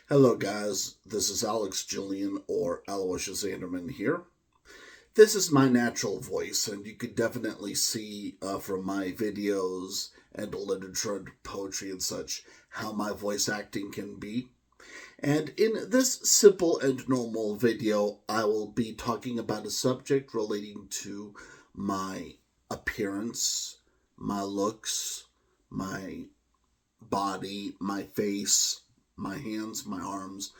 Hello, guys. This is Alex Julian or Aloysius Anderman here. This is my natural voice, and you could definitely see from my videos and literature and poetry and such how my voice acting can be. And in this simple and normal video, I will be talking about a subject relating to my appearance, my looks, my body, my face, my hands, my arms,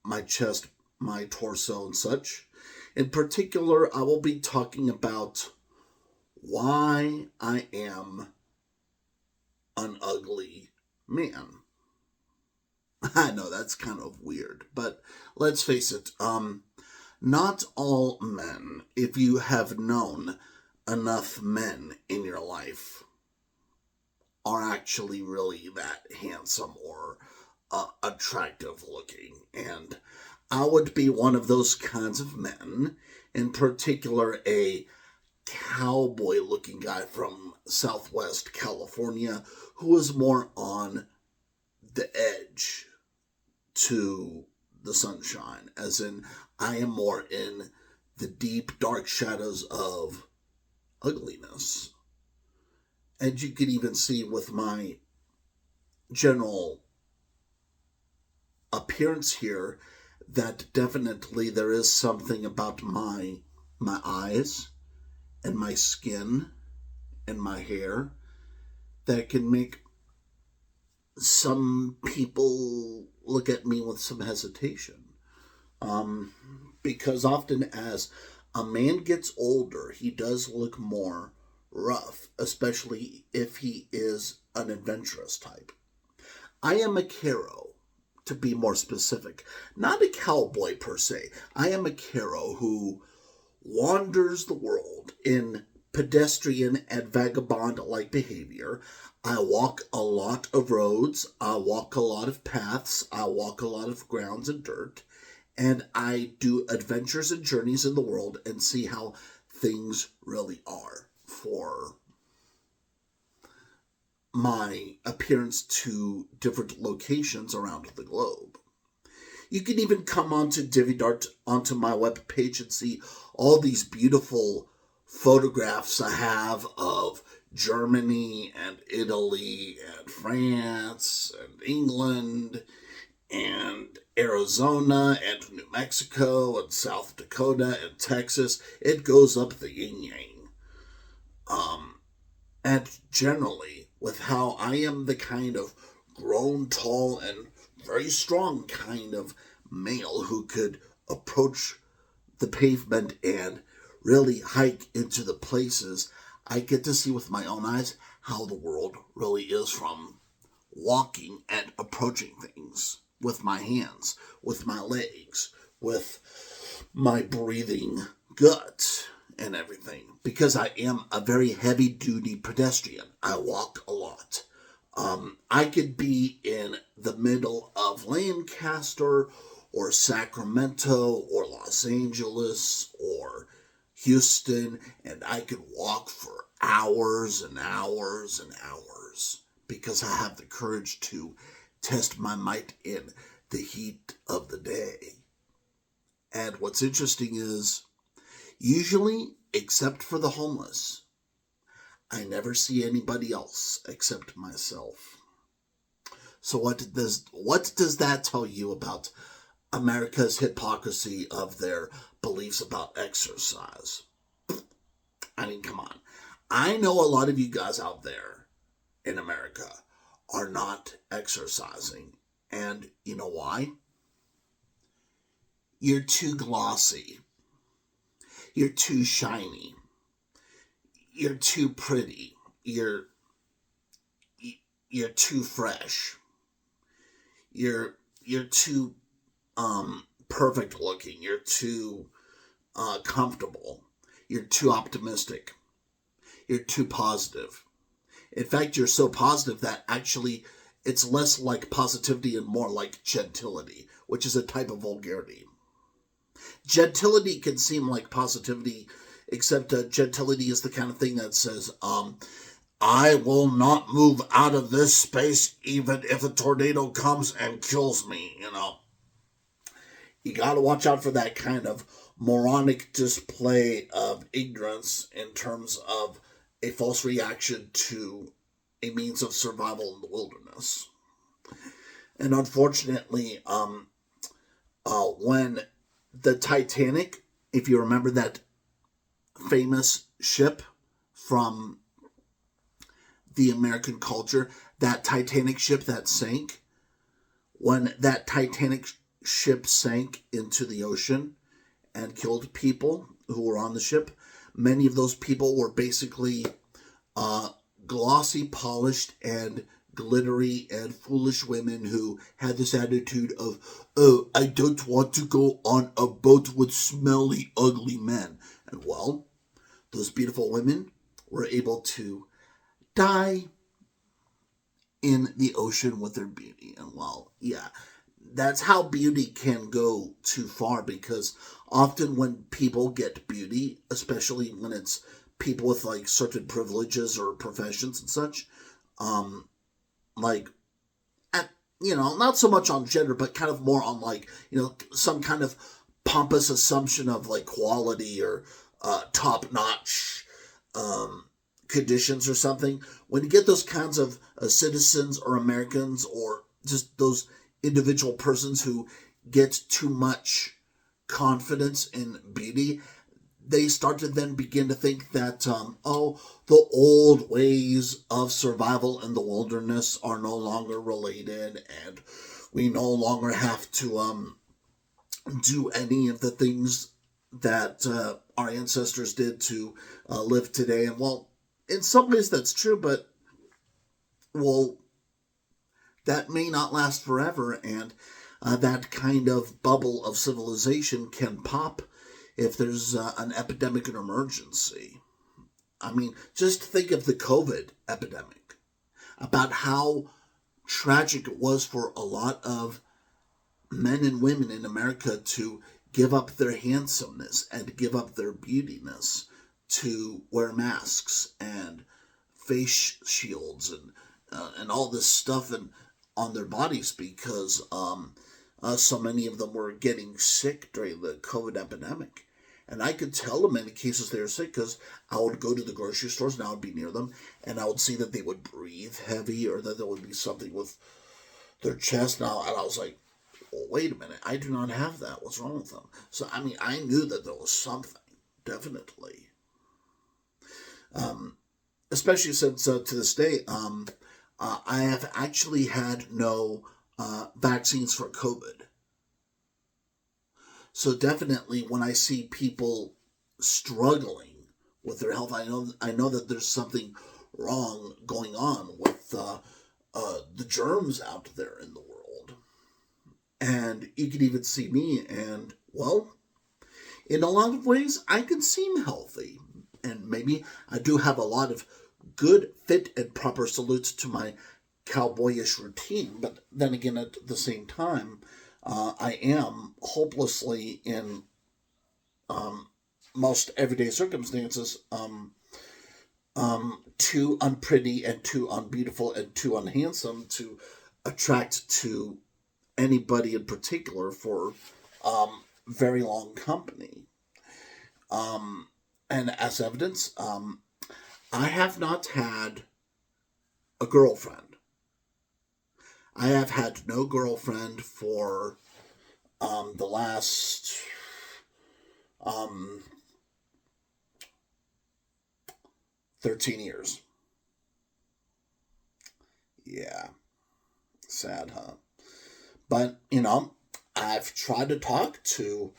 my chest, my torso, and such. In particular, I will be talking about why I am an ugly man. I know that's kind of weird, but let's face it, not all men, if you have known enough men in your life, are actually really that handsome or attractive looking. And I would be one of those kinds of men, in particular, a cowboy looking guy from Southwest California who is more on the edge to the sunshine, as in, I am more in the deep, dark shadows of ugliness. And you can even see with my general appearance here that definitely there is something about my eyes and my skin and my hair that can make some people look at me with some hesitation. Um, because often as a man gets older, he does look more rough, especially if he is an adventurous type. I am a Caro, to be more specific. Not a cowboy per se. I am a Caro who wanders the world in pedestrian and vagabond like behavior. I walk a lot of roads, I walk a lot of paths, I walk a lot of grounds and dirt, and I do adventures and journeys in the world and see how things really are for my appearance to different locations around the globe. You can even come onto DeviantArt onto my webpage and see all these beautiful photographs I have of Germany and Italy and France and England and Arizona and New Mexico and South Dakota and Texas. It goes up the yin yang. And generally, with how I am the kind of grown, tall, and very strong kind of male who could approach the pavement and really hike into the places, I get to see with my own eyes how the world really is from walking and approaching things with my hands, with my legs, with my breathing gut and everything, because I am a very heavy duty pedestrian. I walk a lot. I could be in the middle of Lancaster or Sacramento or Los Angeles or Houston, and I could walk for hours and hours and hours because I have the courage to test my might in the heat of the day. And what's interesting is, usually, except for the homeless, I never see anybody else except myself. So what does that tell you about America's hypocrisy of their beliefs about exercise? I mean, come on. I know a lot of you guys out there in America are not exercising. And you know why? You're too glossy. You're too shiny. You're too pretty. You're too fresh. You're too perfect looking. You're too comfortable. You're too optimistic. You're too positive. In fact, you're so positive that actually it's less like positivity and more like gentility, which is a type of vulgarity. Gentility can seem like positivity, except gentility is the kind of thing that says, I will not move out of this space even if a tornado comes and kills me, you know. You got to watch out for that kind of moronic display of ignorance in terms of a false reaction to a means of survival in the wilderness. And unfortunately, when the Titanic, if you remember that famous ship from the American culture, that Titanic ship that sank, when that Titanic ship sank into the ocean and killed people who were on the ship, many of those people were basically glossy, polished, and glittery and foolish women who had this attitude of, oh, I don't want to go on a boat with smelly, ugly men. And well, those beautiful women were able to die in the ocean with their beauty. And well, yeah, that's how beauty can go too far, because often when people get beauty, especially when it's people with like certain privileges or professions and such, like at, you know, not so much on gender, but kind of more on like, you know, some kind of pompous assumption of like quality or top notch conditions or something. When you get those kinds of citizens or Americans or just those individual persons who get too much confidence in beauty, they start to then begin to think that, the old ways of survival in the wilderness are no longer related, and we no longer have to do any of the things that our ancestors did to live today. And well, in some ways that's true, but well, that may not last forever, and that kind of bubble of civilization can pop if there's an epidemic or emergency. I mean, just think of the COVID epidemic, about how tragic it was for a lot of men and women in America to give up their handsomeness and give up their beautiness to wear masks and face shields and all this stuff on their bodies, because so many of them were getting sick during the COVID epidemic. And I could tell in many cases they were sick, because I would go to the grocery stores and I would be near them and I would see that they would breathe heavy, or that there would be something with their chest now. And I was like, well, wait a minute, I do not have that. What's wrong with them? So, I mean, I knew that there was something, definitely. Especially since to this day, I have actually had no vaccines for COVID. So definitely, when I see people struggling with their health, I know that there's something wrong going on with the germs out there in the world. And you can even see me, and well, in a lot of ways, I can seem healthy, and maybe I do have a lot of good, fit, and proper salutes to my cowboyish routine. But then again, at the same time, I am hopelessly in most everyday circumstances too unpretty and too unbeautiful and too unhandsome to attract to anybody in particular for very long company. And as evidence, I have not had a girlfriend. I have had no girlfriend for the last 13 years. Yeah, sad, huh? But, you know, I've tried to talk to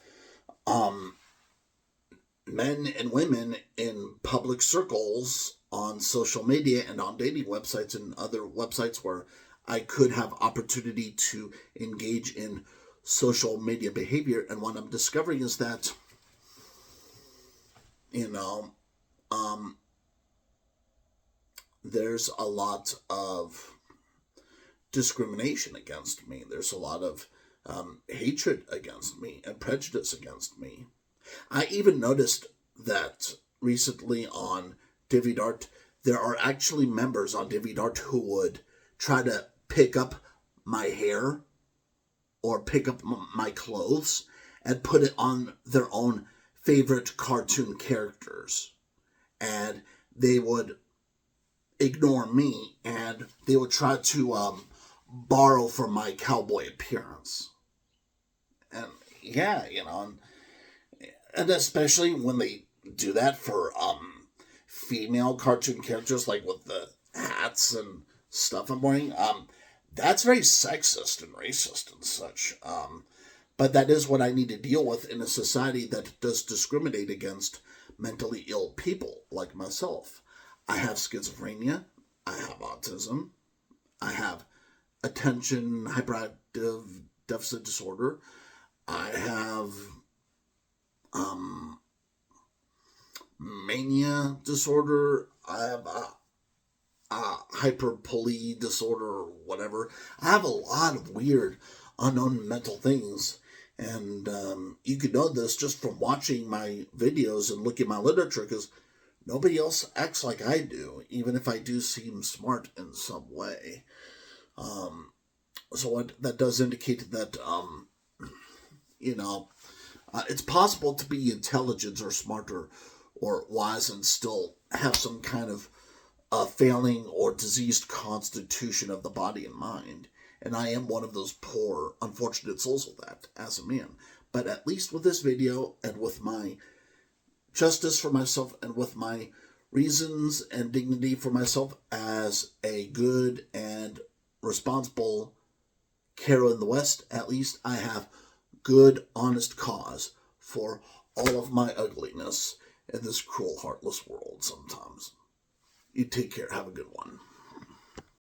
men and women in public circles on social media and on dating websites and other websites where I could have opportunity to engage in social media behavior. And what I'm discovering is that, you know, there's a lot of discrimination against me. There's a lot of hatred against me and prejudice against me. I even noticed that recently on DeviantArt, there are actually members on DeviantArt who would try to pick up my hair or pick up my clothes and put it on their own favorite cartoon characters. And they would ignore me, and they would try to borrow from my cowboy appearance. And yeah, and especially when they do that for female cartoon characters, like with the hats and stuff I'm wearing, that's very sexist and racist and such. But that is what I need to deal with in a society that does discriminate against mentally ill people like myself. I have schizophrenia. I have autism. I have attention hyperactive deficit disorder. I have mania disorder. I have hyperpoly disorder or whatever. I have a lot of weird unknown mental things. And you could know this just from watching my videos and looking at my literature, because nobody else acts like I do, even if I do seem smart in some way. So that does indicate that, it's possible to be intelligent or smarter or wise and still have some kind of failing or diseased constitution of the body and mind. And I am one of those poor, unfortunate souls of that as a man. But at least with this video and with my justice for myself and with my reasons and dignity for myself as a good and responsible Carol in the West, at least I have good, honest cause for all of my ugliness in this cruel, heartless world sometimes. You take care. Have a good one.